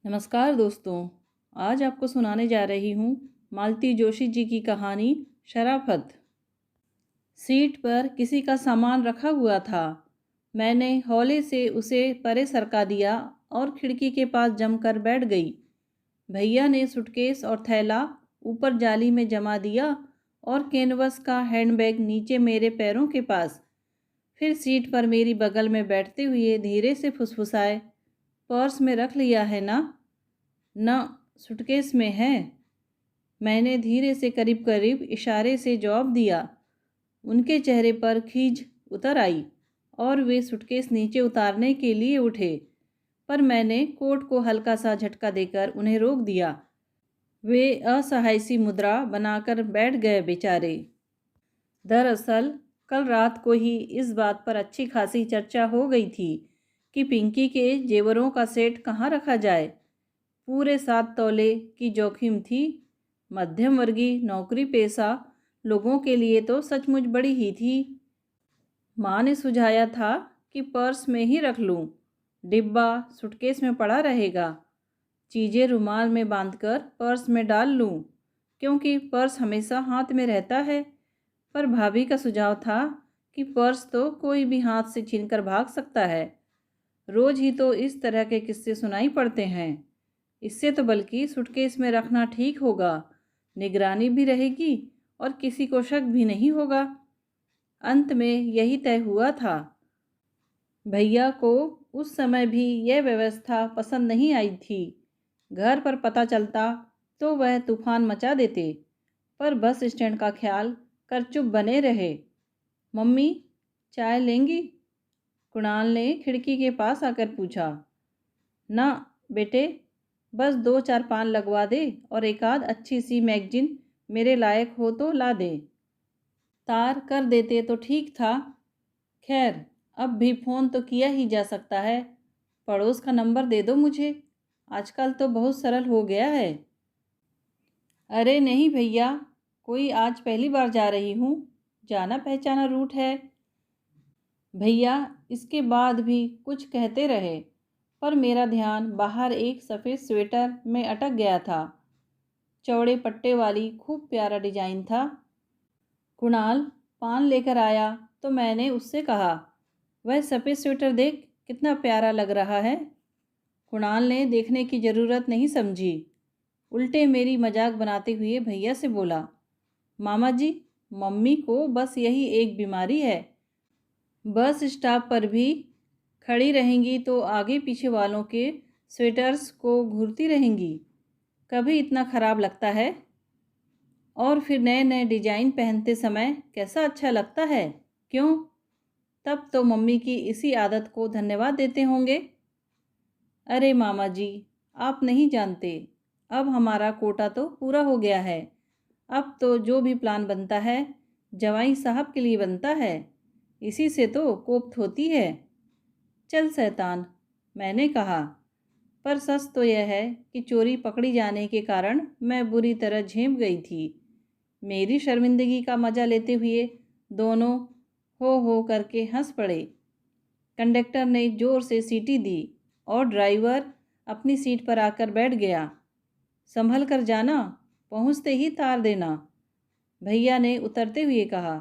नमस्कार दोस्तों। आज आपको सुनाने जा रही हूँ मालती जोशी जी की कहानी शराफत। सीट पर किसी का सामान रखा हुआ था। मैंने हौले से उसे परे सरका दिया और खिड़की के पास जमकर बैठ गई। भैया ने सूटकेस और थैला ऊपर जाली में जमा दिया और कैनवस का हैंडबैग नीचे मेरे पैरों के पास। फिर सीट पर मेरी बगल में बैठते हुए धीरे से फुसफुसाए, पर्स में रख लिया है ना? न, सूटकेस में है। मैंने धीरे से करीब करीब इशारे से जवाब दिया। उनके चेहरे पर खीज उतर आई और वे सूटकेस नीचे उतारने के लिए उठे, पर मैंने कोट को हल्का सा झटका देकर उन्हें रोक दिया। वे असहाय सी मुद्रा बनाकर बैठ गए बेचारे। दरअसल कल रात को ही इस बात पर अच्छी खासी चर्चा हो गई थी कि पिंकी के जेवरों का सेट कहाँ रखा जाए। पूरे 7 तोले की जोखिम थी। मध्यम वर्गीय नौकरी पेशा लोगों के लिए तो सचमुच बड़ी ही थी। माँ ने सुझाया था कि पर्स में ही रख लूँ, डिब्बा सूटकेस में पड़ा रहेगा। चीज़ें रुमाल में बांधकर पर्स में डाल लूँ, क्योंकि पर्स हमेशा हाथ में रहता है। पर भाभी का सुझाव था कि पर्स तो कोई भी हाथ से छीनकर भाग सकता है। रोज़ ही तो इस तरह के किस्से सुनाई पड़ते हैं। इससे तो बल्कि सूटकेस में रखना ठीक होगा, निगरानी भी रहेगी और किसी को शक भी नहीं होगा। अंत में यही तय हुआ था। भैया को उस समय भी यह व्यवस्था पसंद नहीं आई थी। घर पर पता चलता तो वह तूफान मचा देते, पर बस स्टैंड का ख्याल कर चुप बने रहे। मम्मी, चाय लेंगी? कुणाल ने खिड़की के पास आकर पूछा। ना बेटे, बस 2-4 पान लगवा दे और एक आध अच्छी सी मैगजीन मेरे लायक हो तो ला दे। तार कर देते तो ठीक था। खैर, अब भी फ़ोन तो किया ही जा सकता है। पड़ोस का नंबर दे दो मुझे, आजकल तो बहुत सरल हो गया है। अरे नहीं भैया, कोई आज पहली बार जा रही हूँ, जाना पहचाना रूट है। भैया इसके बाद भी कुछ कहते रहे, पर मेरा ध्यान बाहर एक सफ़ेद स्वेटर में अटक गया था। चौड़े पट्टे वाली खूब प्यारा डिजाइन था। कुणाल पान लेकर आया तो मैंने उससे कहा, वह सफ़ेद स्वेटर देख कितना प्यारा लग रहा है। कुणाल ने देखने की ज़रूरत नहीं समझी, उल्टे मेरी मजाक बनाते हुए भैया से बोला, मामा जी, मम्मी को बस यही एक बीमारी है। बस स्टॉप पर भी खड़ी रहेंगी तो आगे पीछे वालों के स्वेटर्स को घूरती रहेंगी। कभी इतना ख़राब लगता है? और फिर नए नए डिजाइन पहनते समय कैसा अच्छा लगता है, क्यों? तब तो मम्मी की इसी आदत को धन्यवाद देते होंगे। अरे मामा जी, आप नहीं जानते, अब हमारा कोटा तो पूरा हो गया है। अब तो जो भी प्लान बनता है जवाई साहब के लिए बनता है, इसी से तो कोफ्त होती है। चल शैतान, मैंने कहा। पर सच तो यह है कि चोरी पकड़ी जाने के कारण मैं बुरी तरह झेप गई थी। मेरी शर्मिंदगी का मज़ा लेते हुए दोनों हो करके हंस पड़े। कंडक्टर ने ज़ोर से सीटी दी और ड्राइवर अपनी सीट पर आकर बैठ गया। संभल कर जाना, पहुंचते ही तार देना, भैया ने उतरते हुए कहा।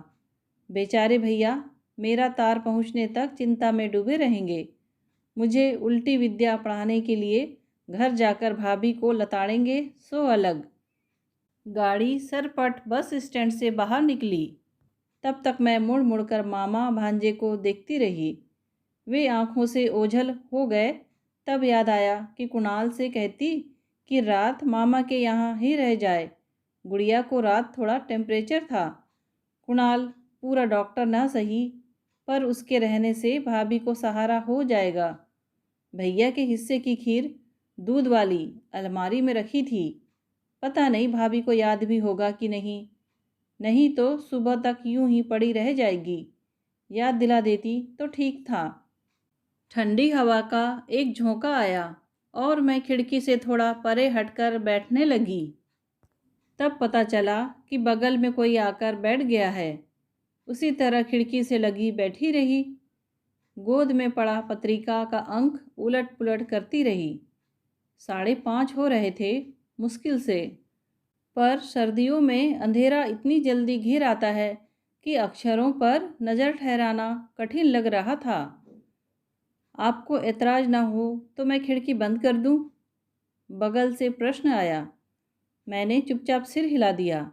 बेचारे भैया मेरा तार पहुंचने तक चिंता में डूबे रहेंगे। मुझे उल्टी विद्या पढ़ाने के लिए घर जाकर भाभी को लताड़ेंगे सो अलग। गाड़ी सरपट बस स्टैंड से बाहर निकली। तब तक मैं मुड़ मुड़कर मामा भांजे को देखती रही। वे आंखों से ओझल हो गए। तब याद आया कि कुणाल से कहती कि रात मामा के यहाँ ही रह जाए। गुड़िया को रात थोड़ा टेम्परेचर था। कुणाल पूरा डॉक्टर ना सही, पर उसके रहने से भाभी को सहारा हो जाएगा। भैया के हिस्से की खीर दूध वाली अलमारी में रखी थी। पता नहीं भाभी को याद भी होगा कि नहीं। नहीं तो सुबह तक यूं ही पड़ी रह जाएगी। याद दिला देती तो ठीक था। ठंडी हवा का एक झोंका आया और मैं खिड़की से थोड़ा परे हटकर बैठने लगी। तब पता चला कि बगल में कोई आकर बैठ गया है। उसी तरह खिड़की से लगी बैठी रही। गोद में पड़ा पत्रिका का अंक उलट पुलट करती रही। 5:30 हो रहे थे, मुश्किल से। पर सर्दियों में अंधेरा इतनी जल्दी घिर आता है कि अक्षरों पर नज़र ठहराना कठिन लग रहा था। आपको ऐतराज़ ना हो तो मैं खिड़की बंद कर दूं? बगल से प्रश्न आया। मैंने चुपचाप सिर हिला दिया।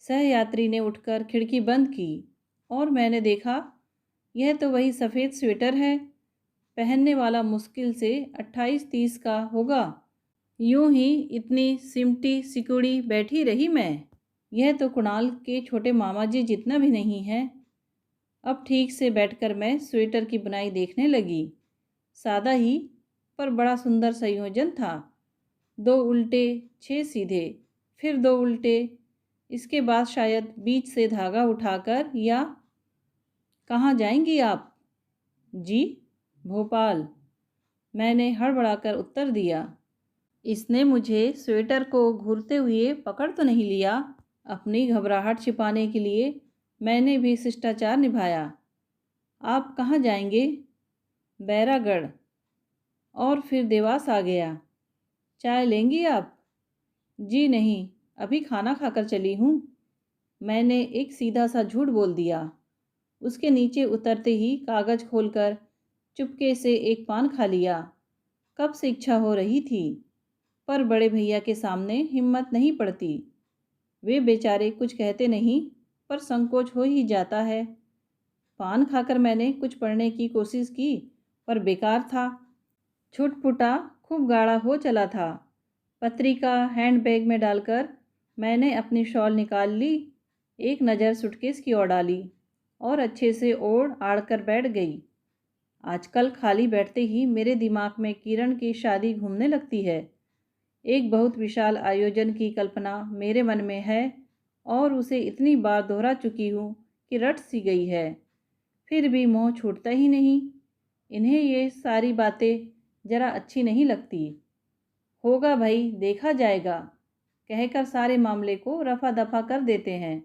सहयात्री ने उठकर खिड़की बंद की और मैंने देखा, यह तो वही सफ़ेद स्वेटर है। पहनने वाला मुश्किल से 28-30 का होगा। यूं ही इतनी सिमटी सिकुड़ी बैठी रही मैं। यह तो कुणाल के छोटे मामा जी जितना भी नहीं है। अब ठीक से बैठकर मैं स्वेटर की बुनाई देखने लगी। सादा ही, पर बड़ा सुंदर संयोजन था। 2 उल्टे, 6 सीधे, फिर 2 उल्टे। इसके बाद शायद बीच से धागा उठाकर या कहाँ जाएंगी आप? जी, भोपाल, मैंने हड़बड़ाकर उत्तर दिया। इसने मुझे स्वेटर को घूरते हुए पकड़ तो नहीं लिया? अपनी घबराहट छिपाने के लिए मैंने भी शिष्टाचार निभाया। आप कहाँ जाएंगे? बैरागढ़। और फिर देवास आ गया। चाय लेंगी आप? जी नहीं, अभी खाना खाकर चली हूँ। मैंने एक सीधा सा झूठ बोल दिया। उसके नीचे उतरते ही कागज़ खोलकर चुपके से एक पान खा लिया। कब से इच्छा हो रही थी, पर बड़े भैया के सामने हिम्मत नहीं पड़ती। वे बेचारे कुछ कहते नहीं, पर संकोच हो ही जाता है। पान खाकर मैंने कुछ पढ़ने की कोशिश की, पर बेकार था। छुटपुटा खूब गाढ़ा हो चला था। पत्रिका हैंडबैग में डालकर मैंने अपनी शॉल निकाल ली, एक नज़र सूटकेस की ओर डाली और अच्छे से ओढ़ आड़ कर बैठ गई। आजकल खाली बैठते ही मेरे दिमाग में किरण की शादी घूमने लगती है। एक बहुत विशाल आयोजन की कल्पना मेरे मन में है और उसे इतनी बार दोहरा चुकी हूँ कि रट सी गई है। फिर भी मोह छूटता ही नहीं। इन्हें ये सारी बातें ज़रा अच्छी नहीं लगती। होगा भाई, देखा जाएगा, कहकर सारे मामले को रफा दफा कर देते हैं।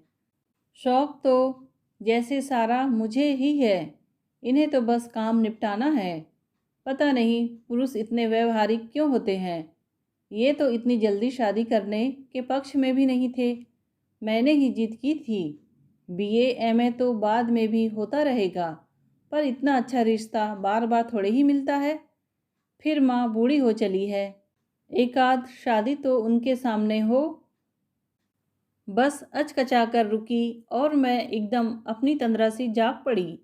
शौक तो जैसे सारा मुझे ही है, इन्हें तो बस काम निपटाना है। पता नहीं पुरुष इतने व्यवहारिक क्यों होते हैं। ये तो इतनी जल्दी शादी करने के पक्ष में भी नहीं थे। मैंने ही जिद की थी। बीए एमए तो बाद में भी होता रहेगा, पर इतना अच्छा रिश्ता बार बार थोड़े ही मिलता है। फिर माँ बूढ़ी हो चली है, एकाध शादी तो उनके सामने हो। बस अचकचा कर रुकी और मैं एकदम अपनी तंद्रा सी जाग पड़ी।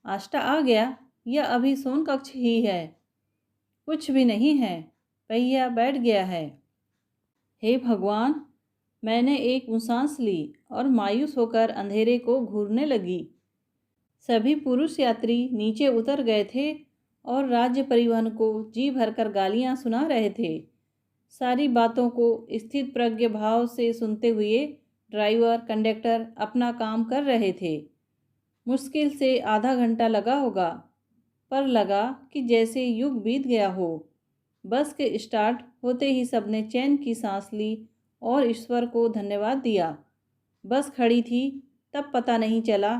आष्टा आ गया या अभी सोन कक्ष ही है? कुछ भी नहीं है, पहिया बैठ गया है। हे भगवान, मैंने एक सांस ली और मायूस होकर अंधेरे को घूरने लगी। सभी पुरुष यात्री नीचे उतर गए थे और राज्य परिवहन को जी भरकर गालियां सुना रहे थे। सारी बातों को स्थित प्रज्ञ भाव से सुनते हुए ड्राइवर कंडक्टर अपना काम कर रहे थे। मुश्किल से आधा घंटा लगा होगा, पर लगा कि जैसे युग बीत गया हो। बस के स्टार्ट होते ही सबने चैन की सांस ली और ईश्वर को धन्यवाद दिया। बस खड़ी थी तब पता नहीं चला,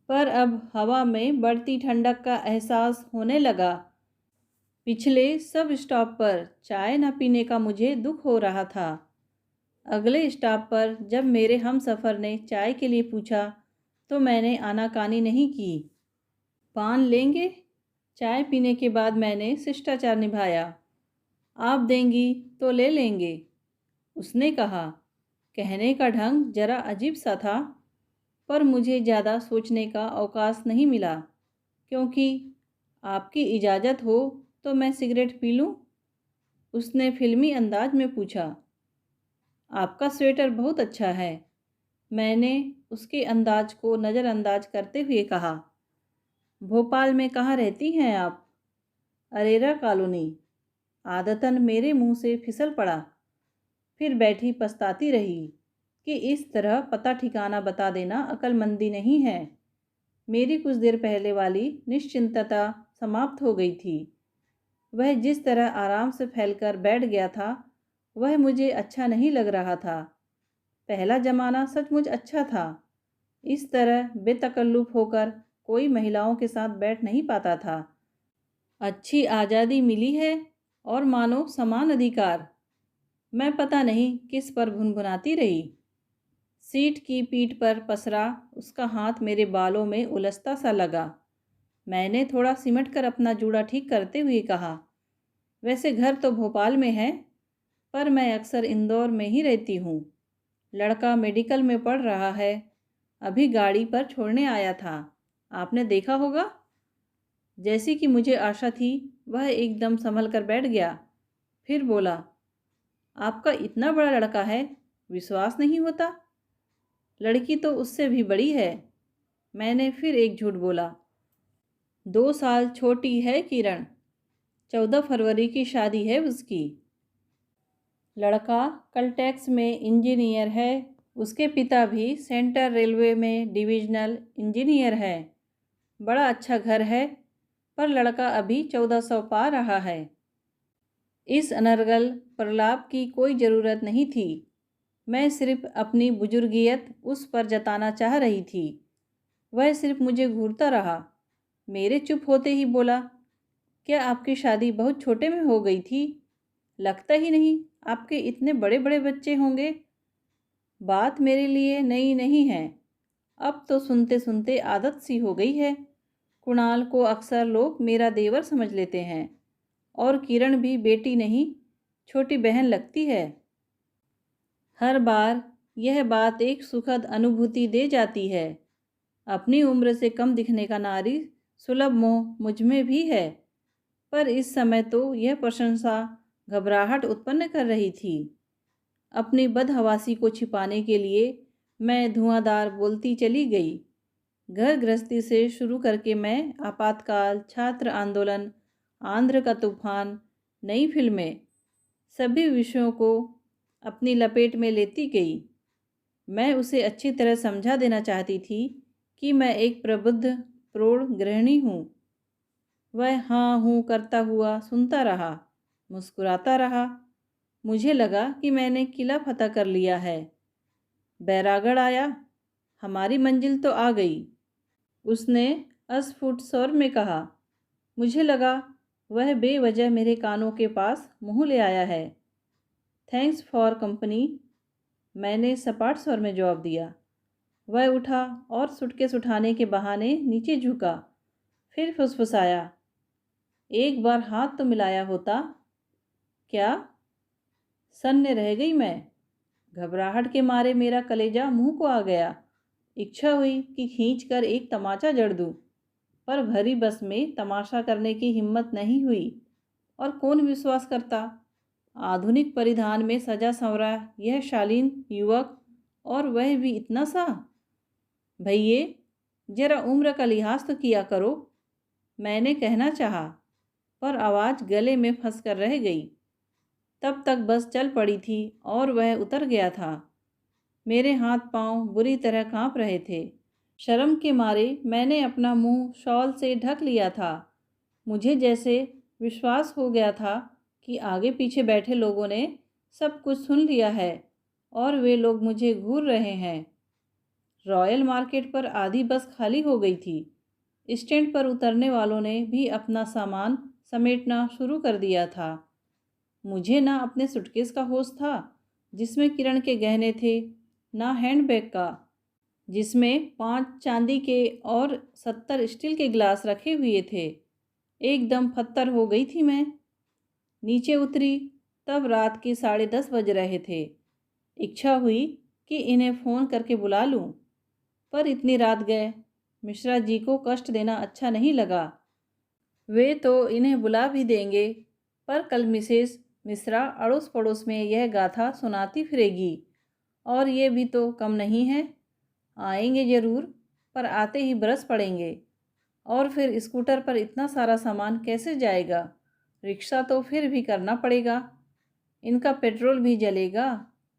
पर अब हवा में बढ़ती ठंडक का एहसास होने लगा। पिछले सब स्टॉप पर चाय न पीने का मुझे दुख हो रहा था। अगले स्टॉप पर जब मेरे हमसफ़र ने चाय के लिए पूछा तो मैंने आनाकानी नहीं की। पान लेंगे? चाय पीने के बाद मैंने शिष्टाचार निभाया। आप देंगी तो ले लेंगे, उसने कहा। कहने का ढंग जरा अजीब सा था, पर मुझे ज़्यादा सोचने का अवकाश नहीं मिला। क्योंकि आपकी इजाज़त हो तो मैं सिगरेट पी लूँ? उसने फिल्मी अंदाज में पूछा। आपका स्वेटर बहुत अच्छा है, मैंने उसके अंदाज को नज़रअंदाज करते हुए कहा। भोपाल में कहाँ रहती हैं आप? अरेरा कॉलोनी। आदतन मेरे मुंह से फिसल पड़ा। फिर बैठी पछताती रही कि इस तरह पता ठिकाना बता देना अक्लमंदी नहीं है। मेरी कुछ देर पहले वाली निश्चिंतता समाप्त हो गई थी। वह जिस तरह आराम से फैलकर बैठ गया था, वह मुझे अच्छा नहीं लग रहा था। पहला ज़माना सचमुच अच्छा था। इस तरह बेतकल्लुफ़ होकर कोई महिलाओं के साथ बैठ नहीं पाता था। अच्छी आज़ादी मिली है और मानो समान अधिकार। मैं पता नहीं किस पर भुनभुनाती रही। सीट की पीठ पर पसरा उसका हाथ मेरे बालों में उलझता सा लगा। मैंने थोड़ा सिमट कर अपना जूड़ा ठीक करते हुए कहा, वैसे घर तो भोपाल में है, पर मैं अक्सर इंदौर में ही रहती हूँ। लड़का मेडिकल में पढ़ रहा है, अभी गाड़ी पर छोड़ने आया था, आपने देखा होगा। जैसी कि मुझे आशा थी, वह एकदम संभल कर बैठ गया। फिर बोला, आपका इतना बड़ा लड़का है, विश्वास नहीं होता। लड़की तो उससे भी बड़ी है। मैंने फिर एक झूठ बोला। 2 साल छोटी है किरण, 14 फरवरी की शादी है उसकी। लड़का कलटेक्स में इंजीनियर है, उसके पिता भी सेंट्रल रेलवे में डिविजनल इंजीनियर है। बड़ा अच्छा घर है, पर लड़का अभी 1400 पा रहा है। इस अनर्गल प्रलाप की कोई ज़रूरत नहीं थी। मैं सिर्फ अपनी बुजुर्गियत उस पर जताना चाह रही थी। वह सिर्फ मुझे घूरता रहा। मेरे चुप होते ही बोला, क्या आपकी शादी बहुत छोटे में हो गई थी? लगता ही नहीं आपके इतने बड़े बड़े बच्चे होंगे। बात मेरे लिए नई नहीं है, अब तो सुनते सुनते आदत सी हो गई है। कुणाल को अक्सर लोग मेरा देवर समझ लेते हैं, और किरण भी बेटी नहीं, छोटी बहन लगती है। हर बार यह बात एक सुखद अनुभूति दे जाती है। अपनी उम्र से कम दिखने का नारी सुलभ मोह मुझ में भी है, पर इस समय तो यह प्रशंसा घबराहट उत्पन्न कर रही थी। अपनी बदहवासी को छिपाने के लिए मैं धुआंधार बोलती चली गई। घर गृहस्थी से शुरू करके मैं आपातकाल, छात्र आंदोलन, आंध्र का तूफान, नई फिल्में, सभी विषयों को अपनी लपेट में लेती गई। मैं उसे अच्छी तरह समझा देना चाहती थी कि मैं एक प्रबुद्ध प्रौढ़ गृहिणी हूँ। वह हाँ हूँ करता हुआ सुनता रहा, मुस्कुराता रहा। मुझे लगा कि मैंने किला फतह कर लिया है। बैरागढ़ आया, हमारी मंजिल तो आ गई, उसने अस्फुट स्वर में कहा। मुझे लगा वह बेवजह मेरे कानों के पास मुँह ले आया है। थैंक्स फॉर कंपनी, मैंने सपाट स्वर में जवाब दिया। वह उठा और सूटकेस उठाने के बहाने नीचे झुका, फिर फुसफुसाया, एक बार हाथ तो मिलाया होता। क्या? सन्ने रह गई मैं। घबराहट के मारे मेरा कलेजा मुंह को आ गया। इच्छा हुई कि खींचकर एक तमाचा जड़ दूं, पर भरी बस में तमाशा करने की हिम्मत नहीं हुई। और कौन विश्वास करता? आधुनिक परिधान में सजा संवरा यह शालीन युवक, और वह भी इतना सा। भैये, जरा उम्र का लिहाज तो किया करो, मैंने कहना चाहा, पर आवाज़ गले में फंस कर रह गई। तब तक बस चल पड़ी थी और वह उतर गया था। मेरे हाथ पांव बुरी तरह कांप रहे थे। शर्म के मारे मैंने अपना मुंह शॉल से ढक लिया था। मुझे जैसे विश्वास हो गया था कि आगे पीछे बैठे लोगों ने सब कुछ सुन लिया है और वे लोग मुझे घूर रहे हैं। रॉयल मार्केट पर आधी बस खाली हो गई थी। स्टैंड पर उतरने वालों ने भी अपना सामान समेटना शुरू कर दिया था। मुझे ना अपने सूटकेस का होश था, जिसमें किरण के गहने थे, ना हैंडबैग का, जिसमें 5 चांदी के और 70 स्टील के गिलास रखे हुए थे। एकदम फत्तर हो गई थी मैं। नीचे उतरी तब रात के 10:30 बज रहे थे। इच्छा हुई कि इन्हें फ़ोन करके बुला लूं, पर इतनी रात गए मिश्रा जी को कष्ट देना अच्छा नहीं लगा। वे तो इन्हें बुला भी देंगे, पर कल मिसेस मिश्रा अड़ोस पड़ोस में यह गाथा सुनाती फिरेगी, और ये भी तो कम नहीं है। आएंगे ज़रूर, पर आते ही बरस पड़ेंगे, और फिर स्कूटर पर इतना सारा सामान कैसे जाएगा? रिक्शा तो फिर भी करना पड़ेगा, इनका पेट्रोल भी जलेगा,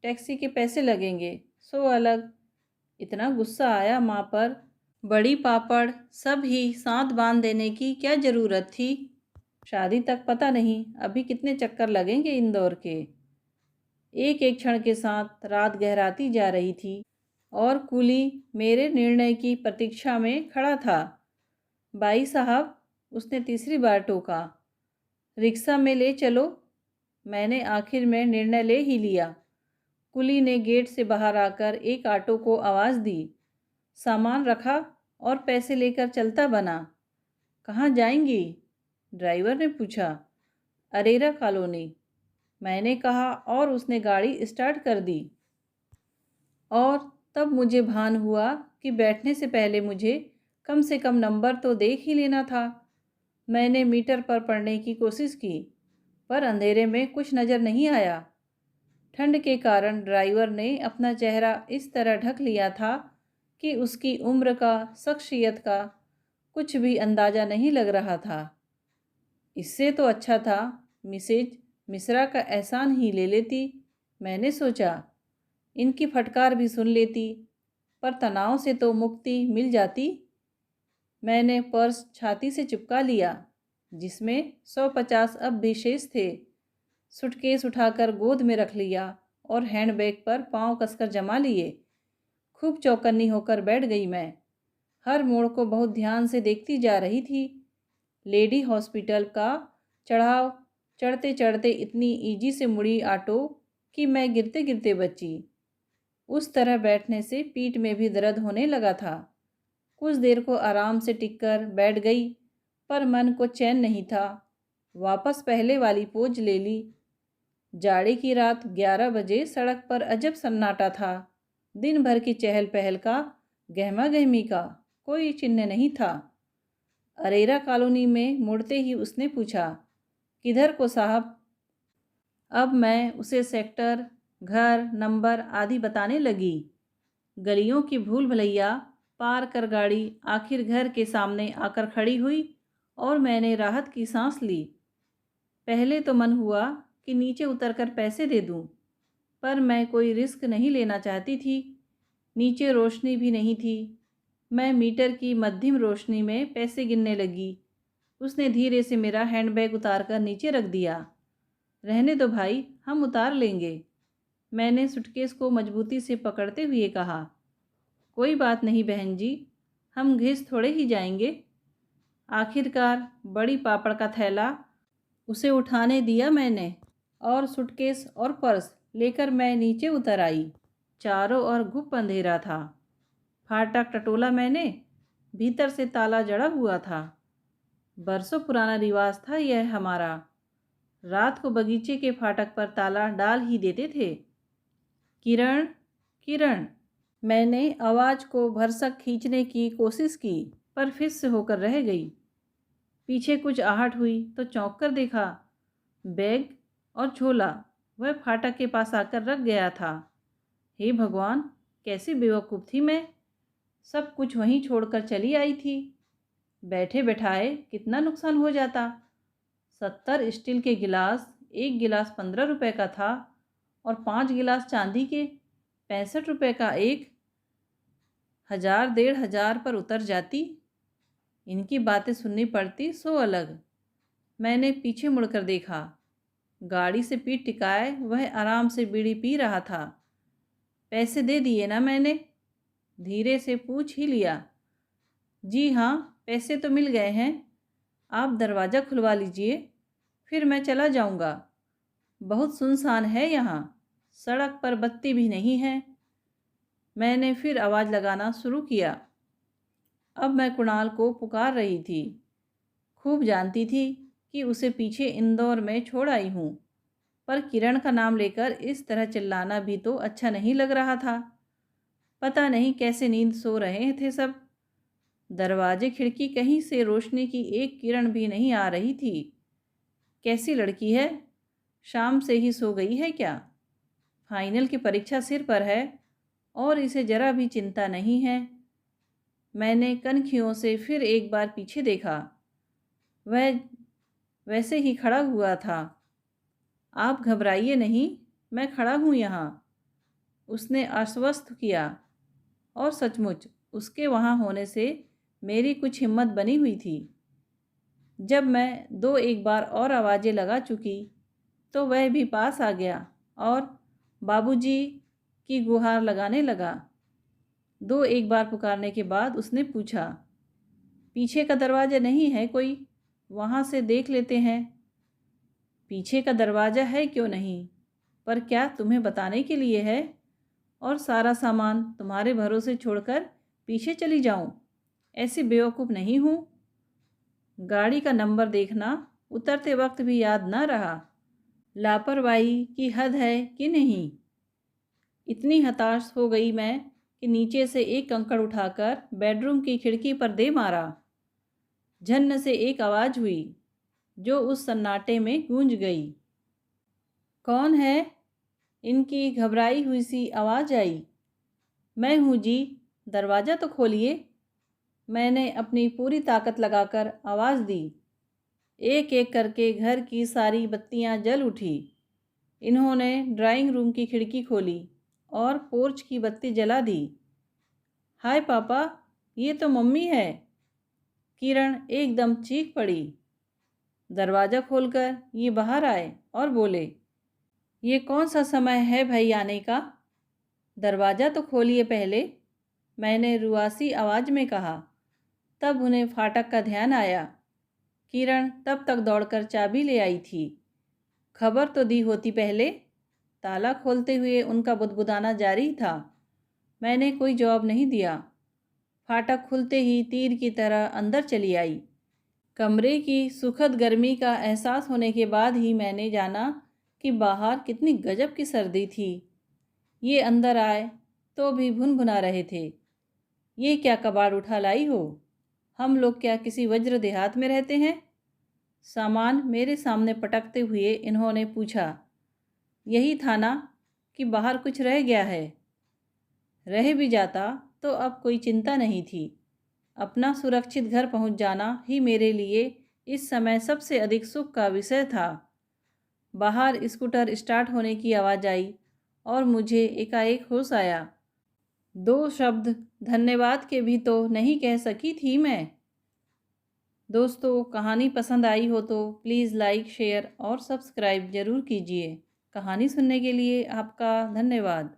टैक्सी के पैसे लगेंगे, सो अलग। इतना गुस्सा आया माँ पर। बड़ी पापड़ सब ही साथ बांध देने की क्या ज़रूरत थी? शादी तक पता नहीं अभी कितने चक्कर लगेंगे इंदौर के। एक एक क्षण के साथ रात गहराती जा रही थी और कुली मेरे निर्णय की प्रतीक्षा में खड़ा था। भाई साहब, उसने तीसरी बार टोका। रिक्शा में ले चलो। मैंने आखिर में निर्णय ले ही लिया। कुली ने गेट से बाहर आकर एक ऑटो को आवाज़ दी। सामान रखा और पैसे लेकर चलता बना। कहाँ जाएंगी? ड्राइवर ने पूछा। अरेरा कॉलोनी, मैंने कहा और उसने गाड़ी स्टार्ट कर दी। और तब मुझे भान हुआ कि बैठने से पहले मुझे कम से कम नंबर तो देख ही लेना था। मैंने मीटर पर पढ़ने की कोशिश की, पर अंधेरे में कुछ नज़र नहीं आया। ठंड के कारण ड्राइवर ने अपना चेहरा इस तरह ढक लिया था कि उसकी उम्र का, शख्सियत का कुछ भी अंदाज़ा नहीं लग रहा था। इससे तो अच्छा था मिसेज मिश्रा का एहसान ही ले लेती। मैंने सोचा, इनकी फटकार भी सुन लेती, पर तनाव से तो मुक्ति मिल जाती। मैंने पर्स छाती से चिपका लिया, जिसमें 150 अब भी शेष थे। सूटकेस उठाकर गोद में रख लिया और हैंडबैग पर पाँव कसकर जमा लिए। खूब चौकन्नी होकर बैठ गई मैं। हर मोड़ को बहुत ध्यान से देखती जा रही थी। लेडी हॉस्पिटल का चढ़ाव चढ़ते चढ़ते इतनी ईजी से मुड़ी ऑटो कि मैं गिरते गिरते बची। उस तरह बैठने से पीठ में भी दर्द होने लगा था। कुछ देर को आराम से टिककर बैठ गई, पर मन को चैन नहीं था। वापस पहले वाली पोज ले ली। जाड़े की रात 11 बजे सड़क पर अजब सन्नाटा था। दिन भर की चहल पहल का, गहमा गहमी का कोई चिन्ह नहीं था। अरेरा कॉलोनी में मुड़ते ही उसने पूछा, किधर को साहब? अब मैं उसे सेक्टर, घर, नंबर आदि बताने लगी। गलियों की भूल भुलैया पार कर गाड़ी आखिर घर के सामने आकर खड़ी हुई और मैंने राहत की सांस ली। पहले तो मन हुआ कि नीचे उतरकर पैसे दे दूं, पर मैं कोई रिस्क नहीं लेना चाहती थी। नीचे रोशनी भी नहीं थी। मैं मीटर की मध्यम रोशनी में पैसे गिनने लगी। उसने धीरे से मेरा हैंडबैग उतारकर नीचे रख दिया। रहने दो भाई, हम उतार लेंगे। मैंने सूटकेस को मजबूती से पकड़ते हुए कहा। कोई बात नहीं बहन जी, हम घिस थोड़े ही जाएंगे। आखिरकार बड़ी पापड़ का थैला उसे उठाने दिया मैंने, और सूटकेस और पर्स लेकर मैं नीचे उतर आई। चारों ओर घुप अंधेरा था। फाटक टटोला मैंने, भीतर से ताला जड़ा हुआ था। बरसों पुराना रिवाज था यह हमारा। रात को बगीचे के फाटक पर ताला डाल ही देते थे। किरण, किरण, मैंने आवाज़ को भरसक खींचने की कोशिश की, पर फिस से होकर रह गई। पीछे कुछ आहट हुई तो चौंक कर देखा। बैग और झोला वह फाटक के पास आकर रख गया था। हे भगवान, कैसी बेवकूफ़ थी मैं! सब कुछ वहीं छोड़कर चली आई थी। बैठे बैठाए कितना नुकसान हो जाता। 70 स्टील के गिलास, एक गिलास 15 रुपए का था और 5 गिलास चांदी के 65 रुपए का एक। 1000 1500 पर उतर जाती। इनकी बातें सुननी पड़ती सो अलग। मैंने पीछे मुड़कर देखा। गाड़ी से पीठ टिकाए वह आराम से बीड़ी पी रहा था। पैसे दे दिए ना मैंने? धीरे से पूछ ही लिया। जी हाँ, पैसे तो मिल गए हैं। आप दरवाज़ा खुलवा लीजिए, फिर मैं चला जाऊँगा। बहुत सुनसान है यहाँ, सड़क पर बत्ती भी नहीं है। मैंने फिर आवाज़ लगाना शुरू किया। अब मैं कुणाल को पुकार रही थी। खूब जानती थी कि उसे पीछे इंदौर में छोड़ आई हूँ, पर किरण का नाम लेकर इस तरह चिल्लाना भी तो अच्छा नहीं लग रहा था। पता नहीं कैसे नींद सो रहे थे सब। दरवाजे खिड़की कहीं से रोशनी की एक किरण भी नहीं आ रही थी। कैसी लड़की है, शाम से ही सो गई है क्या? फाइनल की परीक्षा सिर पर है और इसे जरा भी चिंता नहीं है। मैंने कनखियों से फिर एक बार पीछे देखा। वह वैसे ही खड़ा हुआ था। आप घबराइए नहीं, मैं खड़ा हूँ यहाँ, उसने आश्वस्त किया। और सचमुच उसके वहाँ होने से मेरी कुछ हिम्मत बनी हुई थी। जब मैं दो एक बार और आवाज़ें लगा चुकी तो वह भी पास आ गया और बाबूजी की गुहार लगाने लगा। दो एक बार पुकारने के बाद उसने पूछा, पीछे का दरवाज़ा नहीं है कोई? वहाँ से देख लेते हैं। पीछे का दरवाज़ा है क्यों नहीं, पर क्या तुम्हें बताने के लिए है? और सारा सामान तुम्हारे भरोसे छोड़कर पीछे चली जाऊं? ऐसी बेवकूफ़ नहीं हूँ। गाड़ी का नंबर देखना उतरते वक्त भी याद न रहा। लापरवाही की हद है कि नहीं। इतनी हताश हो गई मैं कि नीचे से एक कंकड़ उठाकर बेडरूम की खिड़की पर दे मारा। झन्न से एक आवाज़ हुई जो उस सन्नाटे में गूंज गई। कौन है? इनकी घबराई हुई सी आवाज़ आई। मैं हूँ जी, दरवाज़ा तो खोलिए। मैंने अपनी पूरी ताकत लगाकर आवाज़ दी। एक एक करके घर की सारी बत्तियां जल उठी। इन्होंने ड्राइंग रूम की खिड़की खोली और पोर्च की बत्ती जला दी। हाय पापा, ये तो मम्मी है। किरण एकदम चीख पड़ी। दरवाज़ा खोलकर ये बाहर आए और बोले, ये कौन सा समय है भाई आने का? दरवाज़ा तो खोलिए पहले, मैंने रुआसी आवाज़ में कहा। तब उन्हें फाटक का ध्यान आया। किरण तब तक दौड़कर चाबी ले आई थी। खबर तो दी होती पहले। ताला खोलते हुए उनका बुदबुदाना जारी था। मैंने कोई जवाब नहीं दिया। फाटक खुलते ही तीर की तरह अंदर चली आई। कमरे की सुखद गर्मी का एहसास होने के बाद ही मैंने जाना कि बाहर कितनी गजब की सर्दी थी। ये अंदर आए तो भी भुनभुना रहे थे। ये क्या कबाड़ उठा लाई हो? हम लोग क्या किसी वज्र देहात में रहते हैं? सामान मेरे सामने पटकते हुए इन्होंने पूछा, यही था ना कि बाहर कुछ रह गया है? रह भी जाता तो अब कोई चिंता नहीं थी। अपना सुरक्षित घर पहुंच जाना ही मेरे लिए इस समय सबसे अधिक सुख का विषय था। बाहर स्कूटर स्टार्ट होने की आवाज़ आई और मुझे एकाएक होश आया। 2 शब्द धन्यवाद के भी तो नहीं कह सकी थी मैं। दोस्तों, कहानी पसंद आई हो तो प्लीज़ लाइक, शेयर और सब्सक्राइब ज़रूर कीजिए। कहानी सुनने के लिए आपका धन्यवाद।